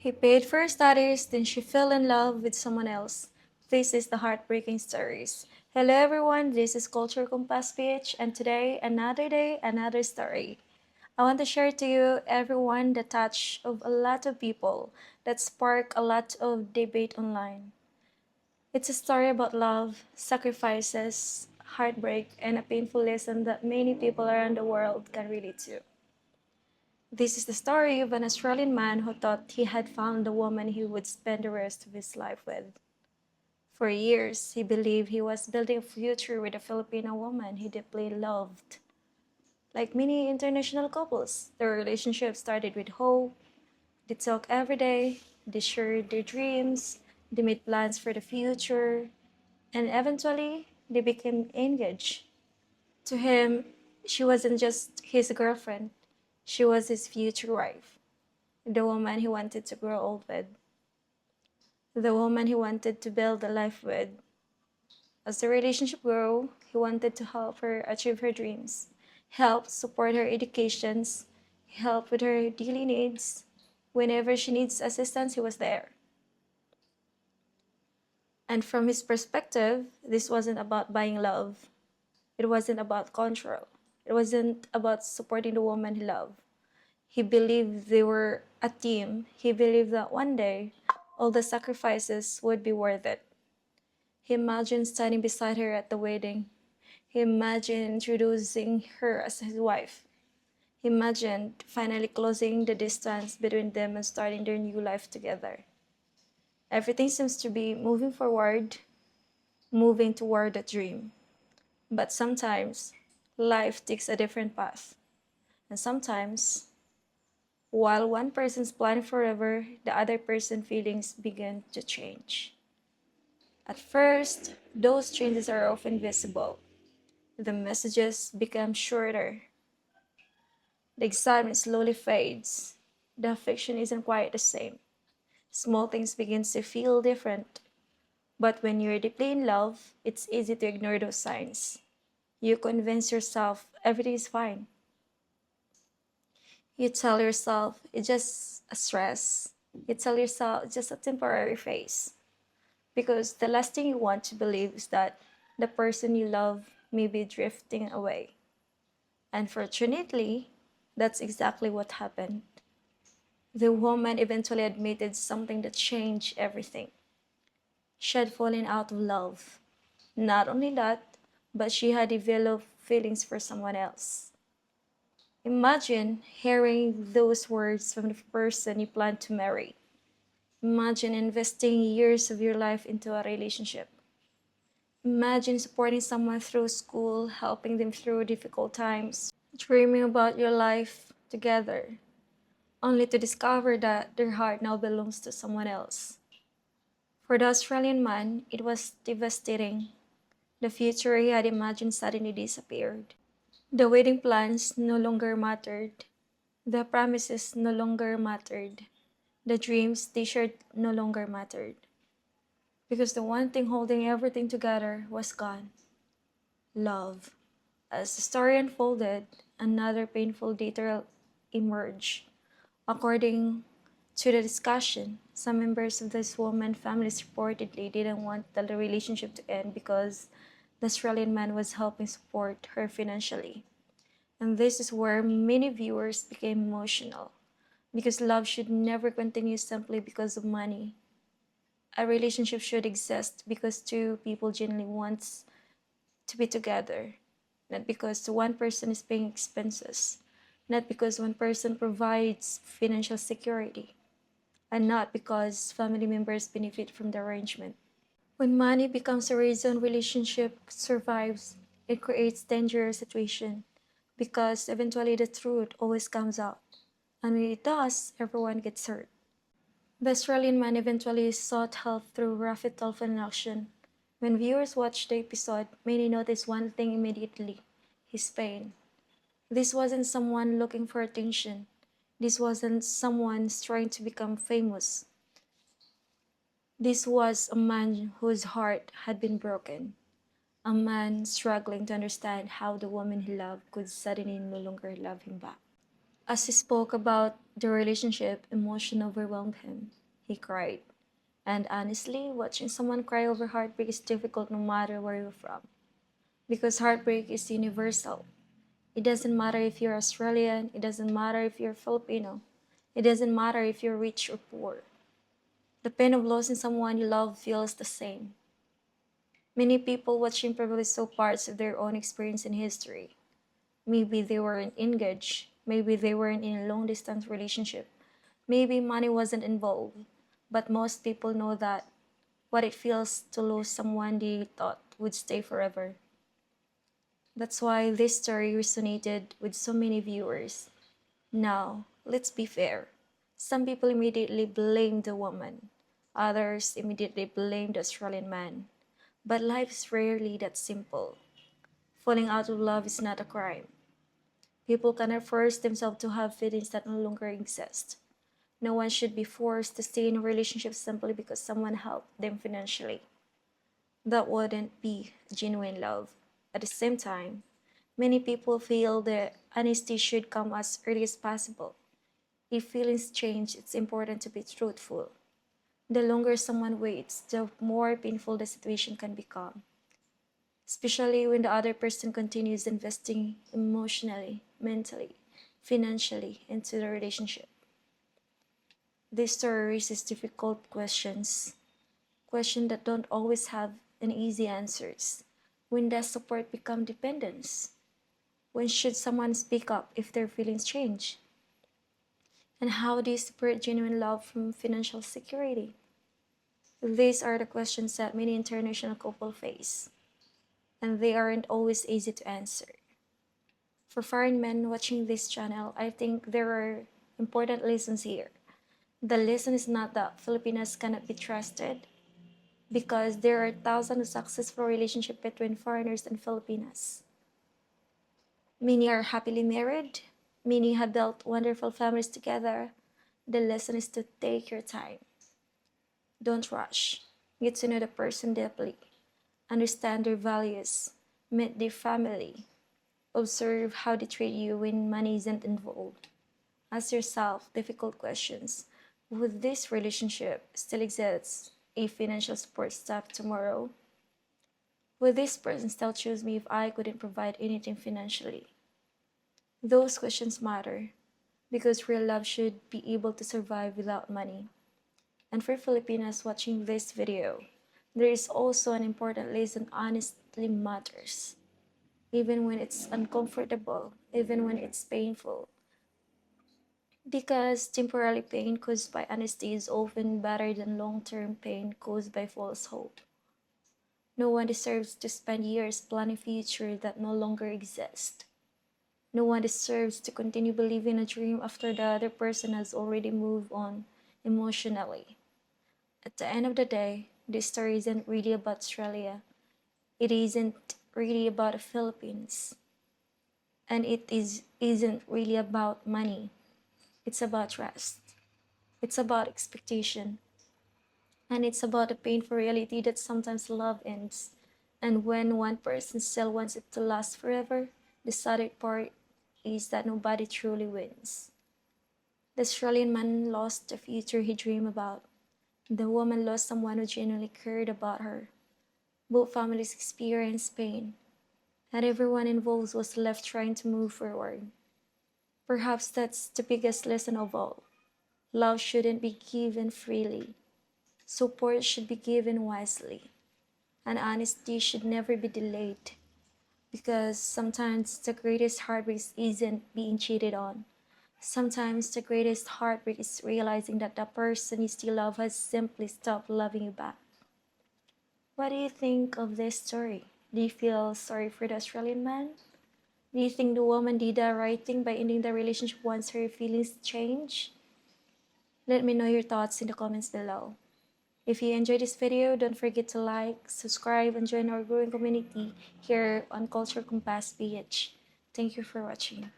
He paid for her studies, then she fell in love with someone else. This is the heartbreaking stories. Hello everyone, this is Culture Compass PH, and today, another day, another story. I want to share to you everyone the touch of a lot of people that spark a lot of debate online. It's a story about love, sacrifices, heartbreak, and a painful lesson that many people around the world can relate to. This is the story of an Australian man who thought he had found the woman he would spend the rest of his life with. For years, he believed he was building a future with a Filipina woman he deeply loved. Like many international couples, their relationship started with hope. They talk every day, they shared their dreams, they made plans for the future, and eventually they became engaged. To him, she wasn't just his girlfriend, she was his future wife, the woman he wanted to grow old with, the woman he wanted to build a life with. As the relationship grew, he wanted to help her achieve her dreams, help support her educations, help with her daily needs. Whenever she needs assistance, he was there. And from his perspective, this wasn't about buying love. It wasn't about control. It wasn't about supporting the woman he loved. He believed they were a team. He believed that one day, all the sacrifices would be worth it. He imagined standing beside her at the wedding. He imagined introducing her as his wife. He imagined finally closing the distance between them and starting their new life together. Everything seems to be moving forward, moving toward a dream. But sometimes, life takes a different path. And sometimes, while one person's planning forever, the other person's feelings begin to change. At first, those changes are often visible. The messages become shorter. The excitement slowly fades. The affection isn't quite the same. Small things begin to feel different. But when you're deeply in love, it's easy to ignore those signs. You convince yourself everything is fine. You tell yourself it's just a stress. You tell yourself it's just a temporary phase. Because the last thing you want to believe is that the person you love may be drifting away. Unfortunately, that's exactly what happened. The woman eventually admitted something that changed everything. She had fallen out of love. Not only that, but she had developed feelings for someone else. Imagine hearing those words from the person you plan to marry. Imagine investing years of your life into a relationship. Imagine supporting someone through school, helping them through difficult times, dreaming about your life together, only to discover that their heart now belongs to someone else. For the Australian man, it was devastating. The future he had imagined suddenly disappeared. The wedding plans no longer mattered. The promises no longer mattered. The dreams they shared no longer mattered. Because the one thing holding everything together was gone: love. As the story unfolded, another painful detail emerged. According to the discussion, some members of this woman's family reportedly didn't want the relationship to end because the Australian man was helping support her financially. And this is where many viewers became emotional, because love should never continue simply because of money. A relationship should exist because two people genuinely want to be together, not because one person is paying expenses, not because one person provides financial security, and not because family members benefit from the arrangement. When money becomes a reason relationship survives, it creates dangerous situation because eventually the truth always comes out. And when it does, everyone gets hurt. The Australian man eventually sought help through Raffy Tulfo in action. When viewers watched the episode, many noticed one thing immediately: his pain. This wasn't someone looking for attention. This wasn't someone trying to become famous. This was a man whose heart had been broken. A man struggling to understand how the woman he loved could suddenly no longer love him back. As he spoke about the relationship, emotion overwhelmed him. He cried. And honestly, watching someone cry over heartbreak is difficult no matter where you're from. Because heartbreak is universal. It doesn't matter if you're Australian, it doesn't matter if you're Filipino, it doesn't matter if you're rich or poor. The pain of losing someone you love feels the same. Many people watching probably saw parts of their own experience in history. Maybe they weren't engaged, maybe they weren't in a long distance relationship, maybe money wasn't involved, but most people know that what it feels to lose someone they thought would stay forever. That's why this story resonated with so many viewers. Now, let's be fair. Some people immediately blame the woman, others immediately blame the Australian man. But life is rarely that simple. Falling out of love is not a crime. People cannot force themselves to have feelings that no longer exist. No one should be forced to stay in a relationship simply because someone helped them financially. That wouldn't be genuine love. At the same time, many people feel the honesty should come as early as possible. If feelings change, it's important to be truthful. The longer someone waits, the more painful the situation can become, especially when the other person continues investing emotionally, mentally, financially into the relationship. This story raises difficult questions that don't always have an easy answers. When does support become dependence? When should someone speak up if their feelings change? And how do you separate genuine love from financial security? These are the questions that many international couples face, and they aren't always easy to answer. For foreign men watching this channel, I think there are important lessons here. The lesson is not that Filipinas cannot be trusted, because there are thousands of successful relationships between foreigners and Filipinas. Many are happily married, many have built wonderful families together. The lesson is to take your time. Don't rush. Get to know the person deeply. Understand their values. Meet their family. Observe how they treat you when money isn't involved. Ask yourself difficult questions. Would this relationship still exist if financial support stopped tomorrow? Would this person still choose me if I couldn't provide anything financially? Those questions matter because real love should be able to survive without money. And for Filipinas watching this video, there is also an important lesson: honestly matters. Even when it's uncomfortable, even when it's painful. Because temporary pain caused by honesty is often better than long-term pain caused by false hope. No one deserves to spend years planning a future that no longer exists. No one deserves to continue believing a dream after the other person has already moved on emotionally. At the end of the day, this story isn't really about Australia. It isn't really about the Philippines. And isn't really about money. It's about trust. It's about expectation. And it's about the painful reality that sometimes love ends. And when one person still wants it to last forever, the sad part is that nobody truly wins. The Australian man lost the future he dreamed about. The woman lost someone who genuinely cared about her. Both families experienced pain, and everyone involved was left trying to move forward. Perhaps that's the biggest lesson of all. Love shouldn't be given freely. Support should be given wisely. And honesty should never be delayed. Because sometimes the greatest heartbreak isn't being cheated on. Sometimes the greatest heartbreak is realizing that the person you still love has simply stopped loving you back. What do you think of this story? Do you feel sorry for the Australian man? Do you think the woman did the right thing by ending the relationship once her feelings change? Let me know your thoughts in the comments below. If you enjoyed this video, don't forget to like, subscribe, and join our growing community here on Culture Compass PH. Thank you for watching.